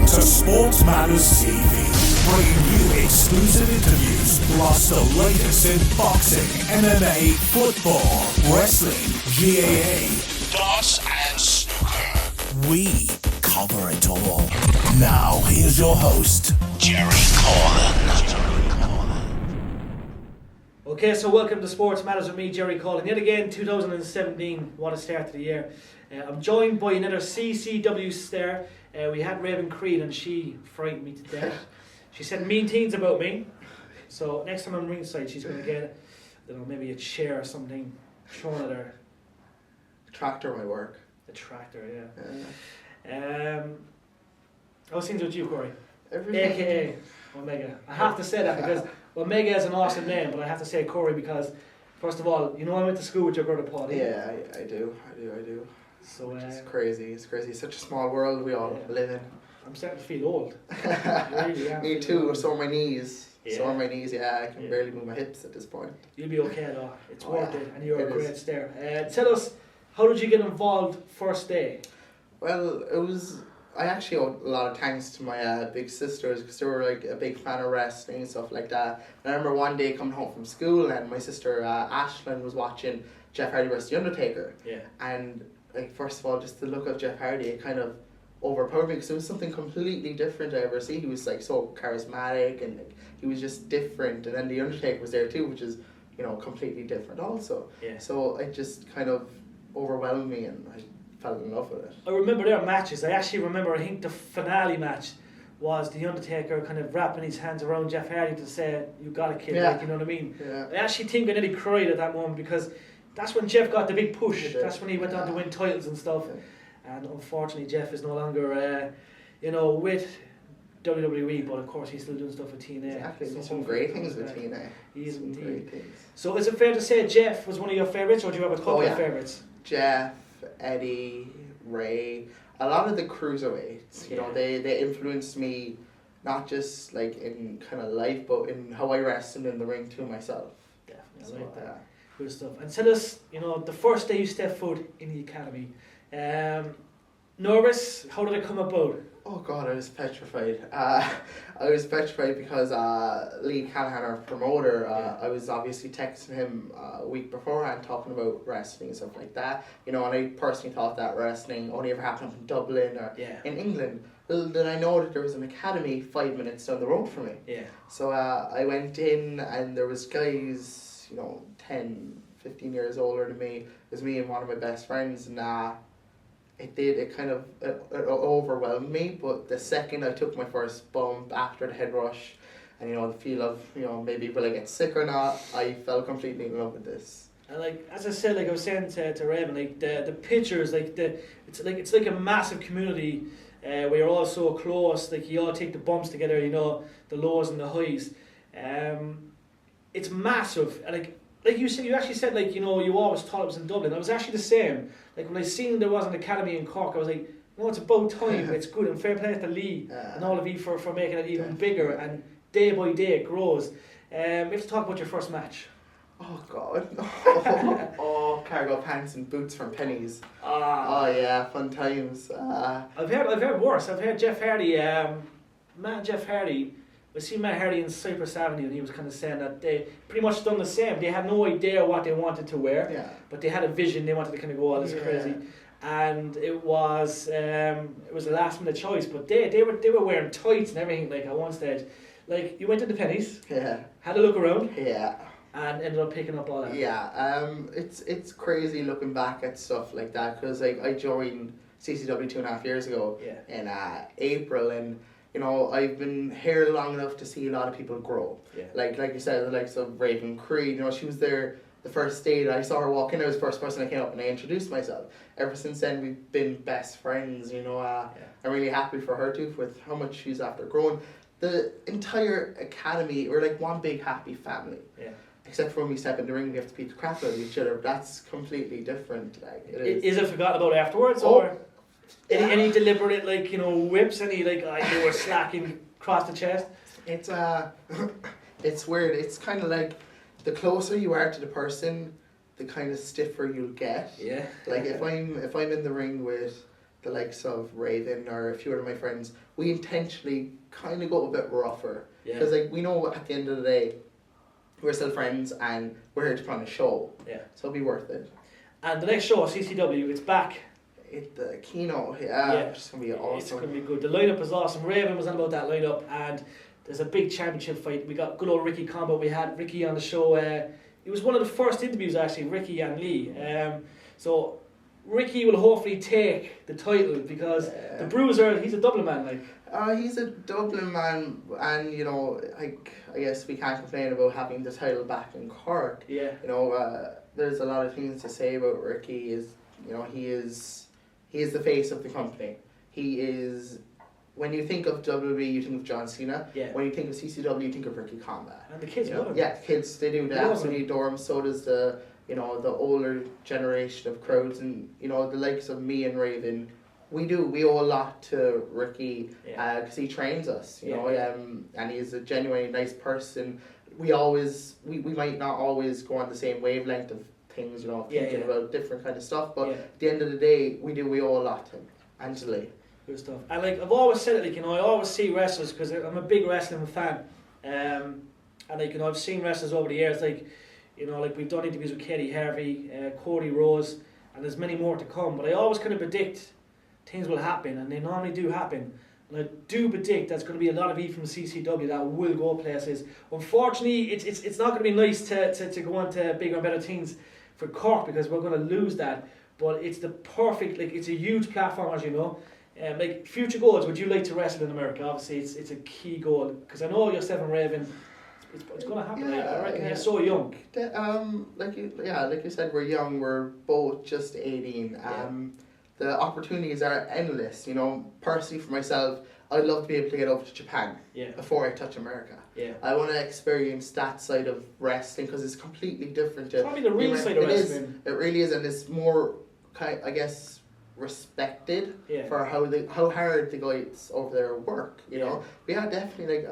to SportsMatters TV, bringing you exclusive interviews plus the latest in boxing, MMA, football, wrestling, GAA, darts and snooker. We cover it all. Now here's your host, Jerry Coughlan. Okay, so welcome to Sports Matters with me, Jerry Coughlan. Yet again, 2017, what a start to the year. I'm joined by another CCW star. We had Raven Creed and she frightened me to death. She said mean things about me. So next time I'm ringside, she's going to get, I don't know, maybe a chair or something thrown at her. A tractor might work. A tractor, yeah. How's things with you, Corey? Everything. AKA Omega. I have to say that because Omega is an awesome name, but I have to say Corey because, first of all, you know I went to school with your brother Paul. Yeah, I do. So it's crazy. It's such a small world we all live in. I'm starting to feel old. Really, me too. So are my knees. Yeah. So are my knees. Yeah, I can barely move my hips at this point. You'll be okay though. It's worth it, and you're it a great is. star. Tell us, how did you get involved first day? Well, I actually owe a lot of thanks to my big sisters because they were like a big fan of wrestling and stuff like that. And I remember one day coming home from school and my sister Ashlyn was watching Jeff Hardy versus The Undertaker. Yeah. And like first of all, just the look of Jeff Hardy, it kind of overpowered me because it was something completely different I ever see. He was like so charismatic and like, he was just different. And then The Undertaker was there too, which is, you know, completely different also. Yeah. So it just kind of overwhelmed me and I fell in love with it. I remember their matches. I think the finale match was The Undertaker kind of wrapping his hands around Jeff Hardy to say, you got a kid, like, you know what I mean? Yeah. I actually think I nearly cried at that moment because that's when Jeff got the big push. That's when he went on to win titles and stuff. Yeah. And unfortunately Jeff is no longer, with WWE, but of course he's still doing stuff with TNA. Exactly, so some great things with TNA. He is indeed. Great things. So is it fair to say Jeff was one of your favourites, or do you have a couple of favourites? Jeff, Eddie, Ray, a lot of the cruiserweights, you know, they influenced me not just like in kind of life, but in how I wrestled in the ring too myself. Definitely, like that. Good stuff. And tell us, the first day you stepped foot in the academy, nervous? How did it come about? Oh God, I was petrified. I was petrified because Lee Callahan, our promoter, I was obviously texting him a week beforehand talking about wrestling and stuff like that. You know, and I personally thought that wrestling only ever happened in Dublin or in England. Well, then I know that there was an academy 5 minutes down the road from me. Yeah. So I went in and there was guys, 10, 15 years older than me. It was me and one of my best friends, and it kind of overwhelmed me, but the second I took my first bump after the head rush and the feel of maybe will I get sick or not, I fell completely in love with this. And like as I said, like I was saying to Raven, like the pictures, it's like a massive community where you're all so close, like you all take the bumps together, the lows and the highs. It's massive, and like you said, you actually said you always thought it was in Dublin. I was actually the same. Like when I seen there was an academy in Cork, I was like, no, it's about time. It's good, and fair play to Lee and all of you for making it even bigger. And day by day it grows. We have to talk about your first match. Oh God! Cargo pants and boots from pennies. Oh yeah, fun times. I've heard worse. I've heard Jeff Hardy. Jeff Hardy. I seen Matt Hardy in Cypress Avenue, and he was kind of saying that they pretty much done the same. They had no idea what they wanted to wear, but they had a vision. They wanted to kind of go all this crazy, and it was a last minute choice. But they were wearing tights and everything. Like at one stage, like you went to the pennies, had a look around, and ended up picking up all that. It's crazy looking back at stuff like that because I joined CCW 2.5 years ago in April, and I've been here long enough to see a lot of people grow. Like you said, the likes of Raven Creed, she was there the first day that I saw her walk in. I was the first person that came up and I introduced myself. Ever since then, we've been best friends, I'm really happy for her too, with how much she's after growing. The entire academy, we're like one big happy family. Except for when we step in the ring, we have to beat the crap out of each other. But that's completely different. Like is it forgotten about afterwards, or any deliberate whips? Any you were slacking across the chest? It's weird. It's kind of like the closer you are to the person, the kind of stiffer you'll get. Yeah. Like if I'm in the ring with the likes of Raven or a few of my friends, we intentionally kind of go a bit rougher. Because like we know at the end of the day, we're still friends and we're here to put on a show. Yeah. So it'll be worth it. And the next show, CCW, it's back. The keynote, it's going to be awesome. It's going to be good. The lineup is awesome. Raven was on about that lineup, and there's a big championship fight. We got good old Ricky Combo. We had Ricky on the show. It was one of the first interviews, actually, Ricky and Lee. So Ricky will hopefully take the title because the Bruiser, he's a Dublin man, like. He's a Dublin man, and you know, I guess we can't complain about having the title back in Cork. Yeah. You know, there's a lot of things to say about Ricky. He is the face of the company. He is. When you think of WWE, you think of John Cena. Yeah. When you think of CCW, you think of Ricky Combat. And the kids love him. Yeah, kids, they do. They absolutely adore him. So does the older generation of crowds, and the likes of me and Raven. We owe a lot to Ricky because he trains us, and he's a genuinely nice person. We might not always go on the same wavelength of things, thinking about different kind of stuff, but at the end of the day, we owe a lot to him, and to Lee. Good stuff. And like I've always said it, I always see wrestlers because I'm a big wrestling fan, and I've seen wrestlers over the years, like we've done interviews with Katie Harvey, Cody Rose, and there's many more to come. But I always kind of predict things will happen, and they normally do happen. And I do predict there's going to be a lot of from CCW that will go places. Unfortunately, it's not going to be nice to go on to bigger and better things for Cork because we're going to lose that. But it's the perfect, it's a huge platform, as you know. Future goals, would you like to wrestle in America? Obviously, it's a key goal because I know yourself and Raven. It's going to happen. I reckon you're so young. Like you said, we're young. We're both just 18. The opportunities are endless. Personally for myself, I'd love to be able to get over to Japan before I touch America. Yeah. I want to experience that side of wrestling because it's completely different. It's probably the real side of wrestling. It really is, and it's more, respected for how hard the guys over there work. You know, we are definitely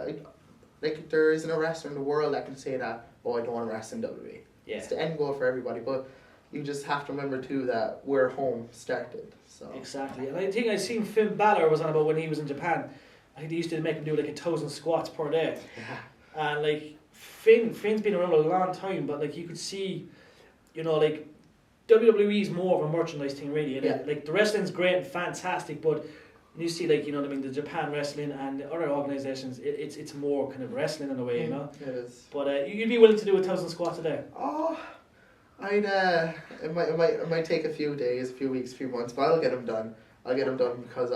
like there isn't a wrestler in the world that can say that. Oh, I don't want to wrestle in WWE. Yeah. It's the end goal for everybody, but you just have to remember too that where home started. So exactly, and I think I seen Finn Balor was on about when he was in Japan. I think they used to make him do 1,000 squats per day. Yeah. And Finn's been around a long time, but you could see, WWE is more of a merchandise thing, really. And the wrestling's great and fantastic, but when you see the Japan wrestling and the other organisations, it's more kind of wrestling in a way, It is. But you'd be willing to do 1,000 squats a day? Oh, it might take a few days, a few weeks, a few months, but I'll get them done. Because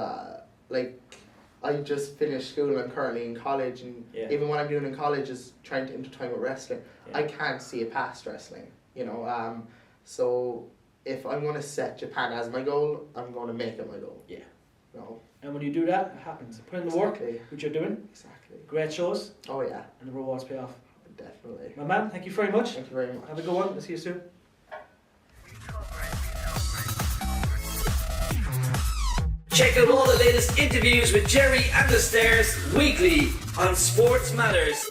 I just finished school and I'm currently in college, and even what I'm doing in college is trying to intertwine with wrestling. I can't see it past wrestling, so if I'm going to set Japan as my goal, I'm going to make it my goal. Yeah. No. And when you do that, it happens. Put in the work, which you're doing. Exactly. Great shows. Oh yeah. And the rewards pay off. Definitely. My man, thank you very much. Thank you very much. Have a good one. I'll see you soon. Check out all the latest interviews with Jerry and the Stairs weekly on SportsMatters.